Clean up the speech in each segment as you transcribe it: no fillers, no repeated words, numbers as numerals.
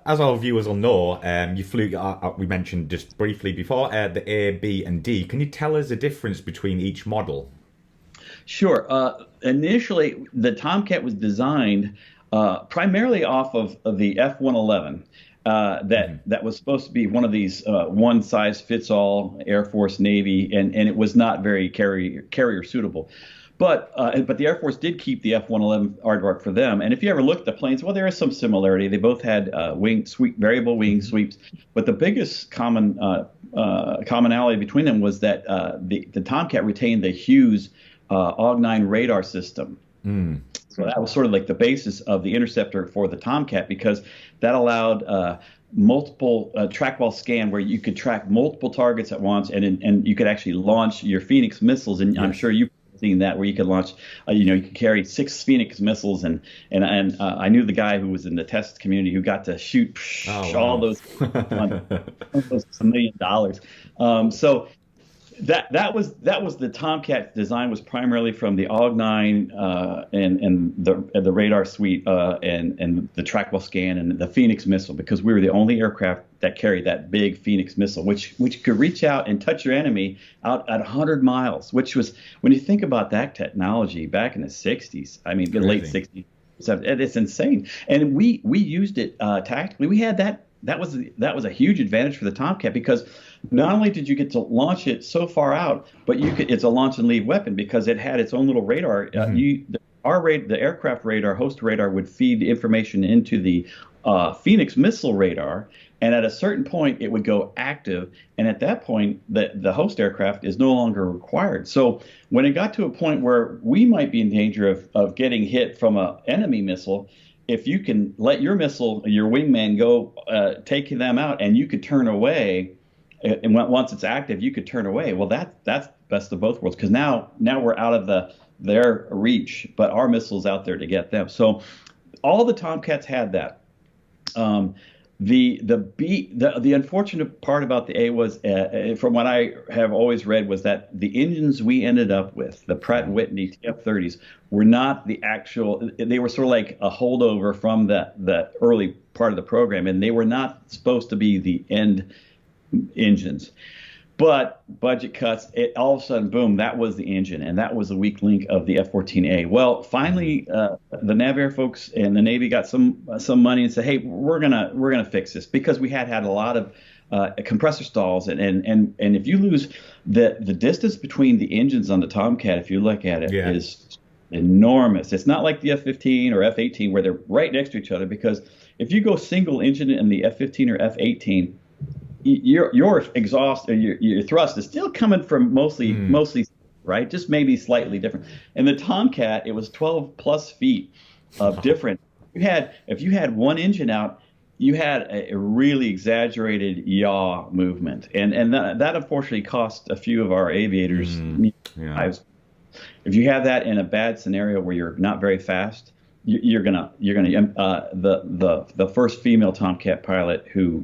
As our viewers will know, you flew, we mentioned just briefly before, the A, B, and D. Can you tell us the difference between each model? Sure. Initially, the Tomcat was designed primarily off of the F-111. Hmm. That was supposed to be one of these one size fits all Air Force Navy, and it was not very carrier suitable. But the Air Force did keep the F-111 aardvark for them. And if you ever look at the planes, well, there is some similarity. They both had variable wing Hmm. sweeps, but the biggest commonality between them was that the Tomcat retained the Hughes AUG-9 radar system. Mm. So that was sort of like the basis of the interceptor for the Tomcat because that allowed multiple trackball scan where you could track multiple targets at once, and you could actually launch your Phoenix missiles. And I'm Yes. sure you've seen that where you could launch, you could carry 6 Phoenix missiles, and I knew the guy who was in the test community who got to shoot Oh, all wow. those on almost $1 million. So that was the Tomcat design was primarily from the AUG-9 and the radar suite and the trackball scan and the Phoenix missile because we were the only aircraft that carried that big Phoenix missile, which could reach out and touch your enemy out at 100 miles, which was when you think about that technology back in the 60s, I mean the late Crazy. 60s, it's insane. And we used it tactically. We had that was a huge advantage for the Tomcat because not only did you get to launch it so far out, but it's a launch and leave weapon because it had its own little radar. Hmm. The aircraft radar, host radar, would feed information into the Phoenix missile radar, and at a certain point, it would go active. And at that point, the host aircraft is no longer required. So when it got to a point where we might be in danger of getting hit from an enemy missile, if you can let your missile, your wingman go, take them out, and you could turn away and once it's active, you could turn away. Well, that's best of both worlds because now we're out of their reach, but our missiles out there to get them. So all the Tomcats had that. Um, the unfortunate part about the A was, from what I have always read, was that the engines we ended up with, the Pratt and Whitney TF-30s, were not the actual. They were sort of like a holdover from the early part of the program, and they were not supposed to be the end engines. But budget cuts, all of a sudden, boom, that was the engine, and that was the weak link of the F-14A. Well, Hmm. finally, the NavAir folks and the Navy got some money and said, "Hey, we're gonna fix this," because we had a lot of compressor stalls, and if you lose the distance between the engines on the Tomcat, if you look at it, Yeah. is enormous. It's not like the F-15 or F-18 where they're right next to each other, because if you go single engine in the F-15 or F-18, your exhaust or your thrust is still coming from Mm. mostly right, just maybe slightly different. And the Tomcat, it was 12 plus feet of different. If you had one engine out, you had a really exaggerated yaw movement, and that unfortunately cost a few of our aviators Mm. Yeah. lives. If you have that in a bad scenario where you're not very fast, you're gonna the first female Tomcat pilot who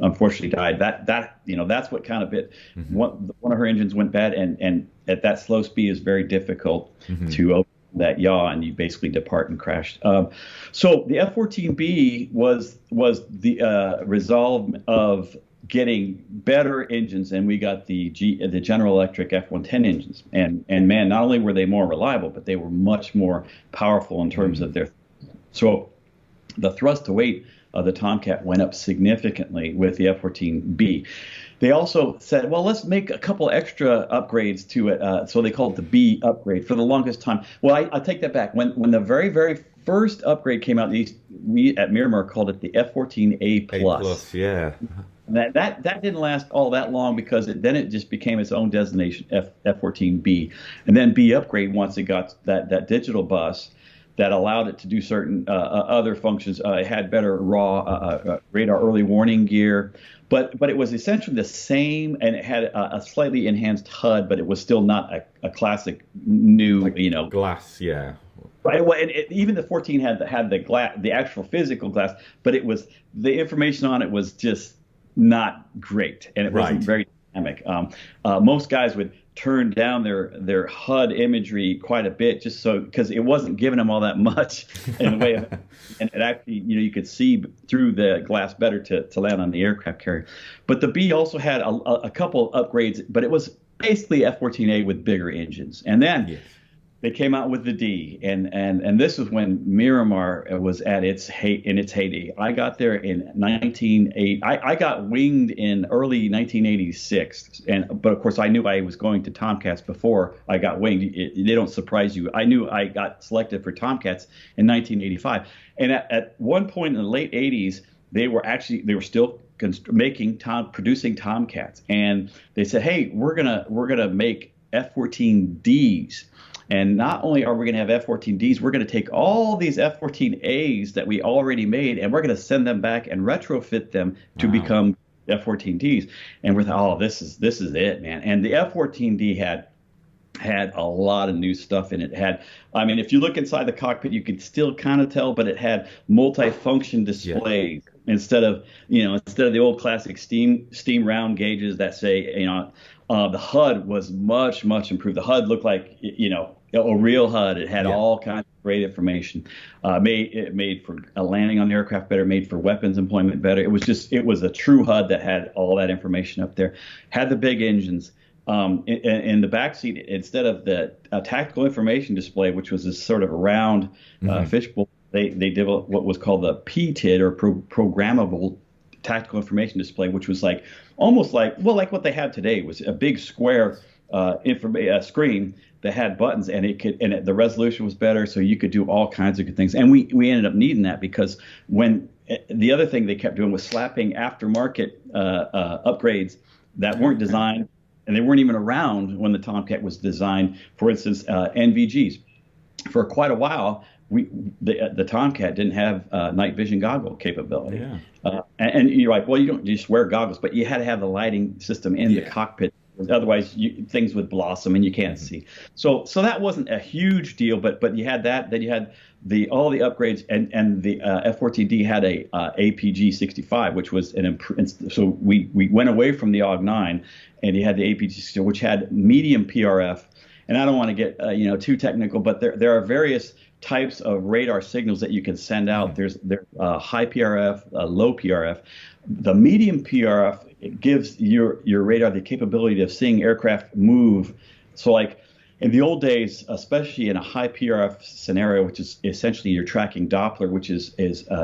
unfortunately died. That's what kind of bit Hmm. one of her engines went bad, and at that slow speed is very difficult Hmm. to open that yaw, and you basically depart and crash. So the F-14B was the resolve of getting better engines, and we got the General Electric F-110 engines, and man, not only were they more reliable, but they were much more powerful in terms of Mm. their. So the thrust to weight of the Tomcat went up significantly with the F-14B. They also said, well, let's make a couple extra upgrades to it. So they called it the B upgrade for the longest time. Well, I take that back. When the very first upgrade came out, we at Miramar called it the F-14A A plus. plus, yeah. That didn't last all that long because then it just became its own designation, F-14B, and then B upgrade once it got that digital bus that allowed it to do certain other functions. It had better raw radar early warning gear, but it was essentially the same, and it had a slightly enhanced HUD, but it was still not a classic new, Like glass, yeah. Right. Well, and even the 14 had the glass, the actual physical glass, but it was the information on it was just not great, and it wasn't Right. very. dynamic. Most guys would turn down their HUD imagery quite a bit just so because it wasn't giving them all that much in the way of, and it actually, you could see through the glass better to land on the aircraft carrier. But the B also had a couple upgrades, but it was basically F-14A with bigger engines. And then Yes. they came out with the D, and this was when Miramar was at its heyday. I got there in 1980. I got winged in early 1986, but of course I knew I was going to Tomcats before I got winged. They don't surprise you. I knew I got selected for Tomcats in 1985, and at one point in the late 80s, they were still producing Tomcats, and they said, hey, we're gonna make F-14Ds. And not only are we going to have F-14Ds, we're going to take all these F-14As that we already made, and we're going to send them back and retrofit them to become F-14Ds. And we're oh, this is it, man. And the F-14D had a lot of new stuff in it. I mean, if you look inside the cockpit, you could still kind of tell, but it had multi-function displays instead of the old classic steam round gauges that say, the HUD was much improved. The HUD looked like, a real HUD. It had all kinds of great information. It made for landing on the aircraft better, made for weapons employment better. It was a true HUD that had all that information up there. Had the big engines. In the backseat, instead of the tactical information display, which was this sort of round fishbowl, they developed what was called the PTID, or programmable tactical information display, which was almost like what they have today. It was a big square screen that had buttons, and the resolution was better, so you could do all kinds of good things. And we ended up needing that because when the other thing they kept doing was slapping aftermarket upgrades that weren't designed, and they weren't even around when the Tomcat was designed. For instance, NVGs. For quite a while, the Tomcat didn't have night vision goggle capability. Yeah. And you're like, well, you don't just wear goggles, but you had to have the lighting system in the cockpit. Otherwise, things would blossom and you can't see. So that wasn't a huge deal, but you had that. Then you had all the upgrades, and the F-14D had a APG-65, which was so we went away from the AUG-9, and you had the APG-65, which had medium PRF. And I don't want to get too technical, but there are various types of radar signals that you can send out. There's high PRF, low PRF. The medium PRF gives your radar the capability of seeing aircraft move. So in the old days, especially in a high PRF scenario, which is essentially you're tracking Doppler, which is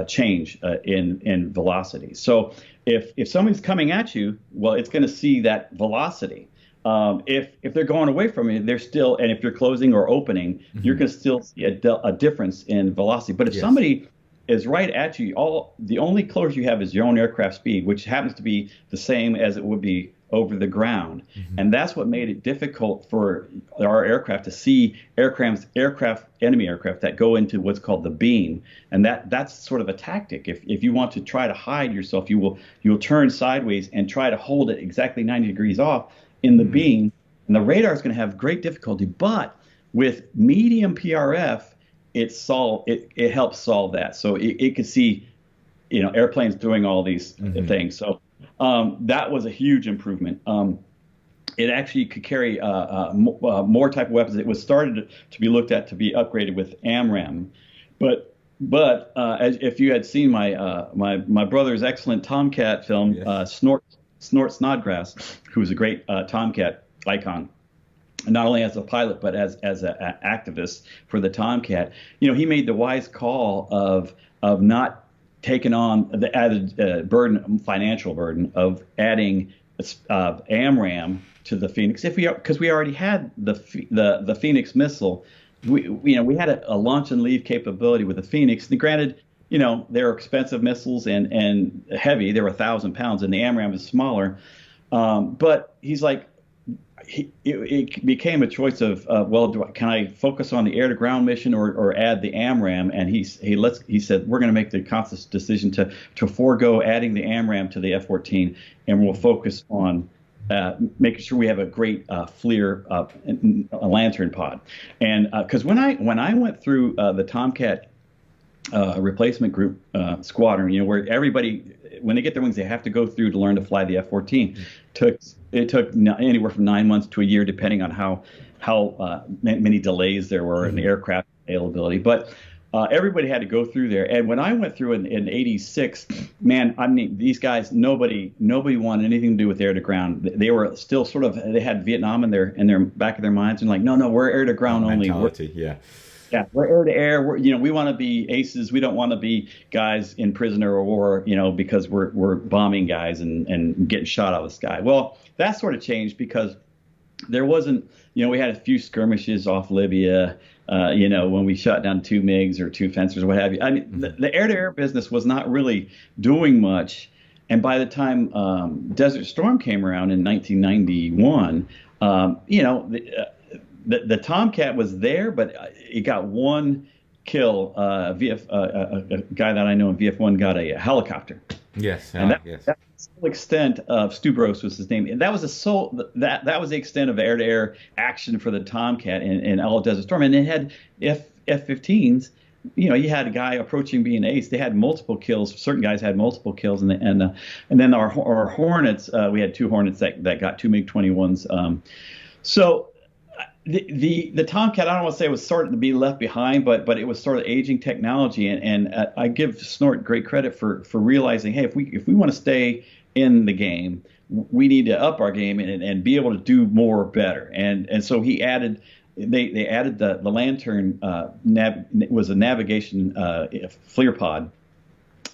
change in velocity. So if something's coming at you, well, it's going to see that velocity. If they're going away from you, they're still, and if you're closing or opening, you're going to still see a difference in velocity. But if somebody is right at you, the only closure you have is your own aircraft speed, which happens to be the same as it would be over the ground. And that's what made it difficult for our aircraft to see enemy aircraft that go into what's called the beam. And that's sort of a tactic. If you want to try to hide yourself, you'll turn sideways and try to hold it exactly 90 degrees off in the beam, and the radar is going to have great difficulty. But with medium PRF, it helps solve that. So it could see, airplanes doing all these things. So that was a huge improvement. It actually could carry more type of weapons. It was started to be looked at to be upgraded with AMRAAM, but if you had seen my brother's excellent Tomcat film, Snort Snodgrass, who was a great Tomcat icon, not only as a pilot but as an activist for the Tomcat. He made the wise call of not taking on the added financial burden of adding AMRAAM to the Phoenix because we already had the Phoenix missile. We had a launch and leave capability with the Phoenix. And granted, they're expensive missiles and heavy. They're 1,000 pounds, and the AMRAAM is smaller. But he's like, it became a choice of, can I focus on the air-to-ground mission or add the AMRAAM? And he said, we're going to make the conscious decision to forego adding the AMRAAM to the F-14, and we'll focus on making sure we have a great FLIR a lantern pod. And because when I went through the Tomcat replacement group squadron, where everybody when they get their wings, they have to go through to learn to fly the F-14. It took anywhere from 9 months to a year, depending on how many delays there were in the aircraft availability. But everybody had to go through there. And when I went through in '86, man, I mean, these guys, nobody wanted anything to do with air to ground. They were still sort of, they had Vietnam in their back of their minds, and like, no, we're air to ground only. Yeah, we're air to air. We want to be aces. We don't want to be guys in prisoner of war, because we're bombing guys and getting shot out of the sky. Well, that sort of changed because there wasn't, we had a few skirmishes off Libya, when we shot down 2 MiGs or 2 Fencers or what have you. I mean, the air-to-air business was not really doing much. And by the time Desert Storm came around in 1991, the Tomcat was there, but it got one kill. A guy that I know in VF1 got a helicopter. Yes, and that yes. was the sole extent of Stubros was his name. And that was that was the extent of air-to-air action for the Tomcat in all of Desert Storm. And it had F-15s. You had a guy approaching being ace. They had multiple kills. Certain guys had multiple kills, and then our Hornets. We had 2 Hornets that got 2 MiG-21s. So the Tomcat, I don't want to say it was sort of to be left behind, but it was sort of aging technology, and I give Snort great credit for realizing, hey, if we want to stay in the game, we need to up our game and be able to do more better. And so he added. They added the Lantern was a navigation FLIR pod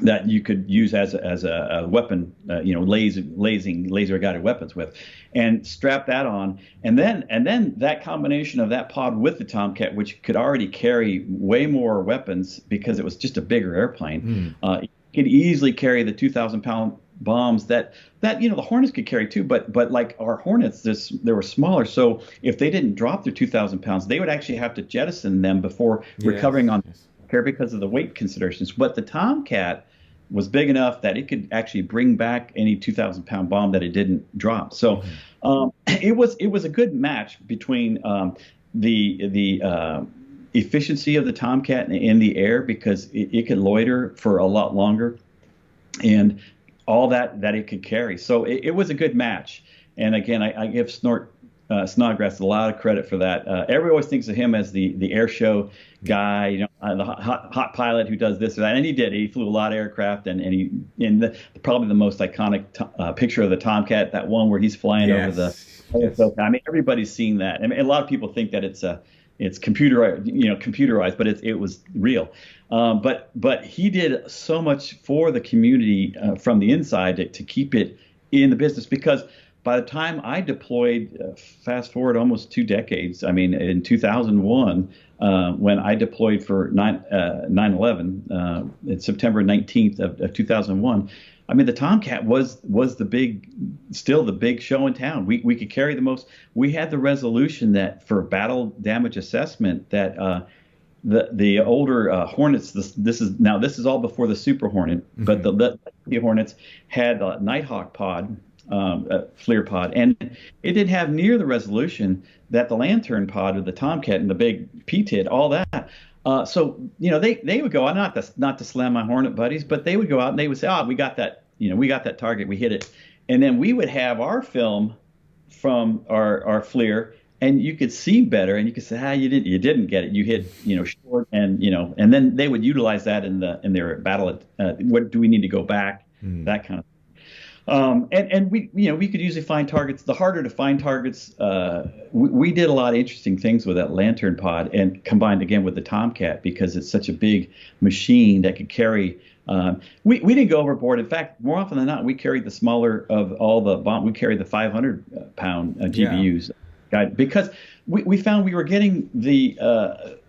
that you could use as a weapon, laser guided weapons with, and strap that on, and then that combination of that pod with the Tomcat, which could already carry way more weapons because it was just a bigger airplane, it could easily carry the 2,000-pound bombs that the Hornets could carry too, but like our Hornets, they were smaller, so if they didn't drop their 2,000 pounds, they would actually have to jettison them before recovering on care because of the weight considerations. But the Tomcat was big enough that it could actually bring back any 2,000-pound bomb that it didn't drop. So it was a good match between the efficiency of the Tomcat in the air, because it could loiter for a lot longer, and all that it could carry. So it was a good match. And again, I give Snodgrass a lot of credit for that. Everybody always thinks of him as the air show guy, the hot pilot who does this or that, and he did. He flew a lot of aircraft, and probably the most iconic picture of the Tomcat, that one where he's flying over the. Yes. I mean, everybody's seen that. I mean, a lot of people think that it's computerized, but it was real. But he did so much for the community from the inside to keep it in the business, because by the time I deployed, fast forward almost 2 decades, I mean, in 2001, when I deployed for 9/11, it's September 19th of 2001, I mean, the Tomcat was still the big show in town. We could carry the most. We had the resolution that for battle damage assessment that the older Hornets. This is all before the Super Hornet, but the Hornets had a Nighthawk pod, FLIR pod, and it didn't have near the resolution that the Lantern pod of the Tomcat and the big PTID, all that. So they would go out, not to slam my Hornet buddies, but they would go out and they would say, we got that, we got that target, we hit it, and then we would have our film from our FLIR, and you could see better, and you could say, you didn't get it, you hit short, and then they would utilize that in their battle. What do we need to go back? That kind of. And we could usually find targets. The harder to find targets, we did a lot of interesting things with that Lantern pod, and combined again with the Tomcat, because it's such a big machine that could carry. We didn't go overboard. In fact, more often than not, we carried the smaller of all the bomb. We carried the 500-pound GBUs, because we found we were getting the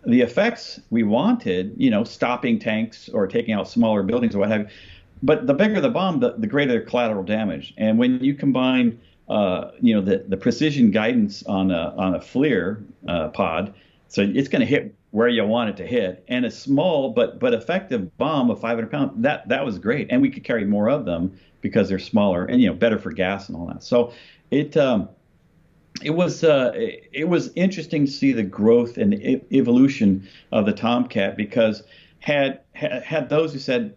effects we wanted. Stopping tanks or taking out smaller buildings or what have you. But the bigger the bomb, the greater the collateral damage. And when you combine, the precision guidance on a FLIR pod, so it's going to hit where you want it to hit, and a small but effective bomb of 500 pounds, that was great. And we could carry more of them because they're smaller and better for gas and all that. So it was interesting to see the growth and the evolution of the Tomcat, because had those who said,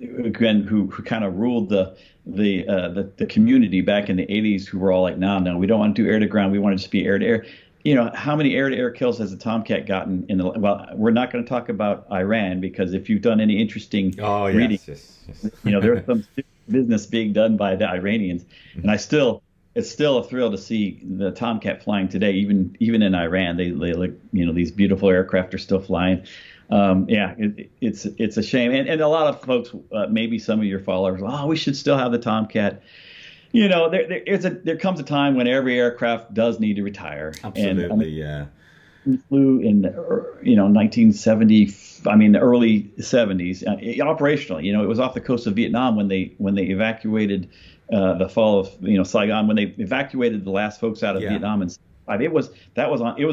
again, who kind of ruled the community back in the 80s, who were all like, no, we don't want to do air to ground. We want to just be air to air. How many air to air kills has the Tomcat gotten well, we're not going to talk about Iran, because if you've done any interesting reading, yes. there's some business being done by the Iranians. And it's still a thrill to see the Tomcat flying today, even in Iran. They look, these beautiful aircraft are still flying. It's a shame, and a lot of folks, maybe some of your followers, we should still have the Tomcat. There comes a time when every aircraft does need to retire. Absolutely, and, we flew in 1970, the early 70s, operationally. It was off the coast of Vietnam when they evacuated the fall of Saigon, when they evacuated the last folks out of Vietnam, and it was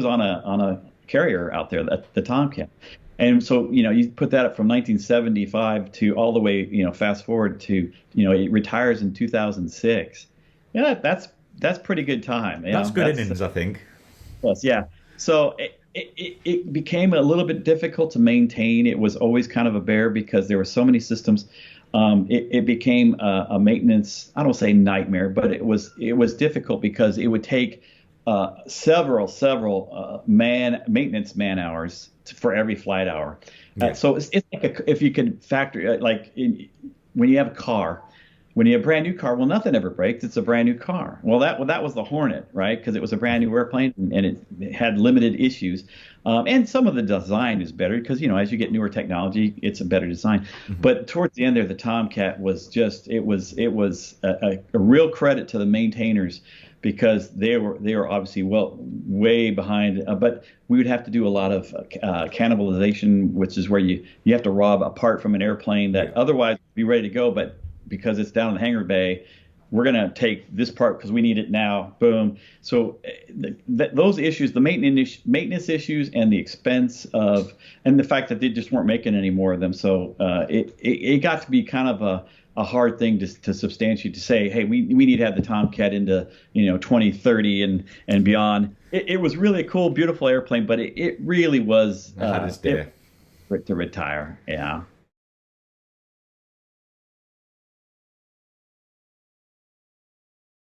on a carrier out there, the Tomcat. And so, you put that up from 1975 to all the way, fast forward to, it retires in 2006. Yeah, that's pretty good time. That's good innings, I think. Plus, yeah. So it became a little bit difficult to maintain. It was always kind of a bear because there were so many systems. It became a maintenance, I don't say nightmare, but it was difficult because it would take several maintenance man hours for every flight hour. So it's like if you could factor when you have a car, when you have a brand new car, well, nothing ever breaks. It's a brand new car. Well, that was the Hornet, right? Because it was a brand new airplane and it had limited issues. And some of the design is better because, as you get newer technology, it's a better design. Mm-hmm. But towards the end there, the Tomcat was it was a real credit to the maintainers, because they were obviously way behind. But we would have to do a lot of cannibalization, which is where you have to rob a part from an airplane that otherwise would be ready to go, but because it's down in the hangar bay, we're going to take this part because we need it now. Boom. So those issues, the maintenance issues, and the expense and the fact that they just weren't making any more of them. So it got to be kind of a hard thing to substantiate, to say, hey, we need to have the Tomcat into 2030 and beyond. It was really a cool, beautiful airplane, but it really was for it to retire. Yeah.